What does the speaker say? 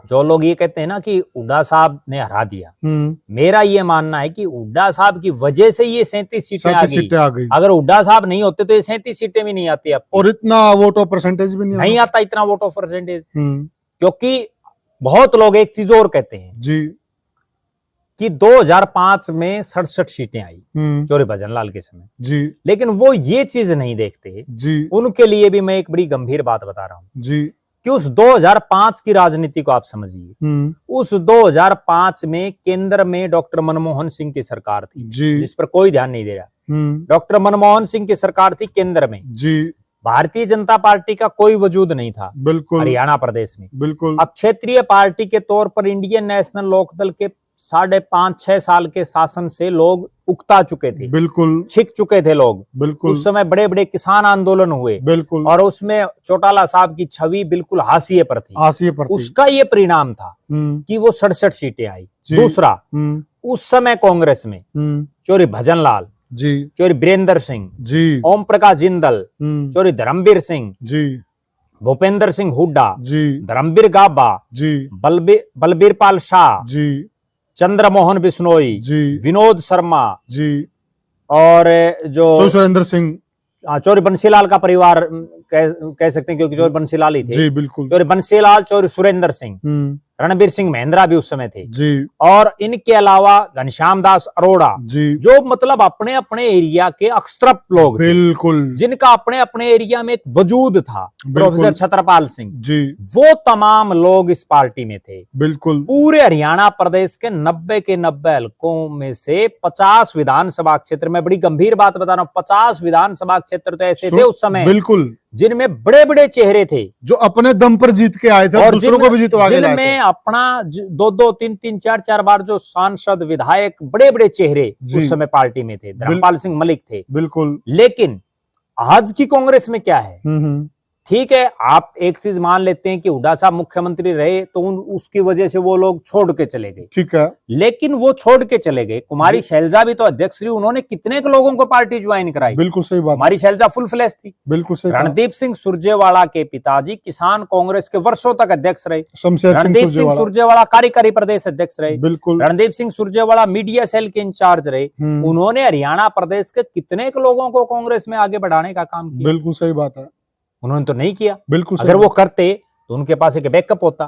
जो लोग ये कहते हैं ना कि हुड्डा साहब ने हरा दिया, मेरा ये मानना है कि हुड्डा साहब की वजह से ये 37 सीटें आ गई। अगर हुड्डा साहब नहीं होते तो ये 37 सीटें भी नहीं आती अब, और इतना वोट ऑफ परसेंटेज भी नहीं आता इतना वोट ऑफ परसेंटेज। क्योंकि बहुत लोग एक चीज और कहते हैं जी कि 2005 में 67 सीटें आई चौधरी भजनलाल के समय जी, लेकिन वो ये चीज नहीं देखते जी। उनके लिए भी मैं एक बड़ी गंभीर बात बता रहा हूं जी कि उस 2005 की राजनीति को आप समझिए। उस 2005 में केंद्र में डॉक्टर मनमोहन सिंह की सरकार थी जिस पर कोई ध्यान नहीं दे रहा। डॉक्टर मनमोहन सिंह की सरकार थी केंद्र में जी। भारतीय जनता पार्टी का कोई वजूद नहीं था बिल्कुल हरियाणा प्रदेश में बिल्कुल। अब क्षेत्रीय पार्टी के तौर पर इंडियन नेशनल लोकदल के 5.5-6 साल के शासन से लोग उकता चुके थे बिल्कुल, छिक चुके थे लोग बिल्कुल। उस समय बड़े बड़े किसान आंदोलन हुए बिल्कुल, और उसमें चौटाला साहब की छवि बिल्कुल हाशिए पर थी। उसका ये परिणाम था कि वो 67 सीटें आई। दूसरा, उस समय कांग्रेस में चौधरी भजनलाल जी, चौधरी बीरेंद्र सिंह जी, ओम प्रकाश जिंदल, चौधरी धर्मवीर सिंह जी, भूपेंद्र सिंह हुड्डा जी, धर्मवीर गाबा जी, बलबीर पाल शाह जी, चंद्रमोहन बिश्नोई जी, विनोद शर्मा जी, और जो सुरेंद्र सिंह, चौधरी बंसीलाल का परिवार कह सकते हैं क्योंकि चौधरी बंसीलाल ही थे जी बिल्कुल। चौधरी बंसीलाल, चौधरी सुरेंद्र सिंह, रणबीर सिंह महेंद्रा भी उस समय थे जी, और इनके अलावा घनश्याम दास अरोड़ा जी, जो मतलब अपने अपने एरिया के अक्षत्रप लोग बिल्कुल, जिनका अपने अपने एरिया में एक वजूद था। प्रोफेसर छत्रपाल सिंह जी, वो तमाम लोग इस पार्टी में थे बिल्कुल। पूरे हरियाणा प्रदेश के 90 के 90 हलकों में से 50 विधानसभा क्षेत्र में, बड़ी गंभीर बात बता रहा हूं, 50 विधानसभा क्षेत्र तो ऐसे थे उस समय बिल्कुल जिनमें बड़े बड़े चेहरे थे जो अपने दम पर जीत के आए थे और दूसरों को भी जितवा के लाए थे। जिनमें अपना 2-2, 3-3, 4-4 बार जो सांसद, विधायक, बड़े बड़े चेहरे उस समय पार्टी में थे। धर्मपाल सिंह मलिक थे बिल्कुल। लेकिन आज की कांग्रेस में क्या है, ठीक है, आप एक चीज मान लेते हैं कि हुड्डा साहब मुख्यमंत्री रहे तो उसकी वजह से वो लोग छोड़ के चले गए, ठीक है, लेकिन वो छोड़ के चले गए। कुमारी शैलजा भी तो अध्यक्ष रही, उन्होंने कितने लोगों को पार्टी ज्वाइन कराई, बिल्कुल सही बात। कुमारी शैलजा फुल फ्लैश थी, बिल्कुल सही। रणदीप सिंह सुरजेवाला के पिताजी किसान कांग्रेस के वर्षों तक अध्यक्ष रहे। रणदीप सिंह सुरजेवाला कार्यकारी प्रदेश अध्यक्ष रहे, बिल्कुल। रणदीप सिंह सुरजेवाला मीडिया सेल के इंचार्ज रहे। उन्होंने हरियाणा प्रदेश के कितने लोगों को कांग्रेस में आगे बढ़ाने का काम किया, बिल्कुल सही बात है। उन्होंने तो नहीं किया बिल्कुल। अगर वो करते तो उनके पास एक बैकअप होता।